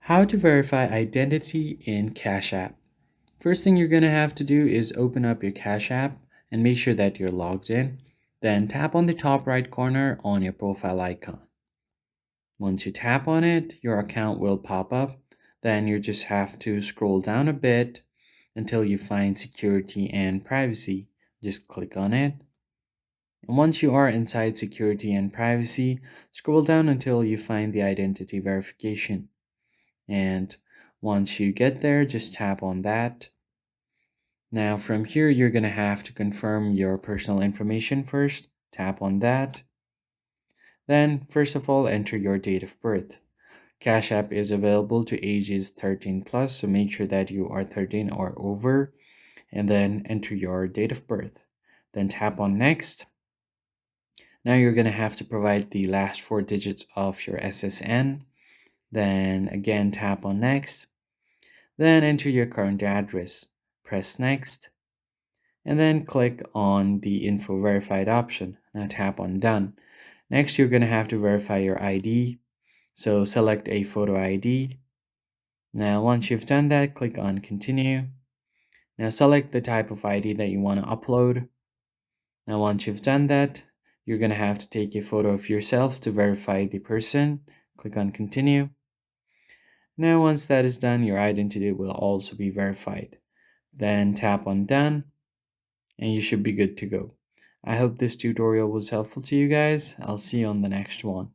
How to verify identity in Cash App. First thing you're going to have to do is open up your Cash App and make sure that you're logged in. Then tap on the top right corner on your profile icon. Once you tap on it, your account will pop up. Then you just have to scroll down a bit until you find security and privacy. Just click on it. And once you are inside security and privacy, scroll down until you find the identity verification. And once you get there, just tap on that. Now from here, you're going to have to confirm your personal information first. Tap on that. Then, first of all, enter your date of birth. Cash App is available to ages 13 plus, so make sure that you are 13 or over, and then enter your date of birth. Then tap on next. Now you're going to have to provide the last four digits of your SSN. Then again, tap on next. Then enter your current address. Press next. And then click on the info verified option. Now tap on done. Next, you're going to have to verify your ID. So select a photo ID. Now, once you've done that, click on continue. Now select the type of ID that you want to upload. Now, once you've done that, you're going to have to take a photo of yourself to verify the person. Click on continue. Now, once that is done, your identity will also be verified. Then tap on done and you should be good to go. I hope this tutorial was helpful to you guys. I'll see you on the next one.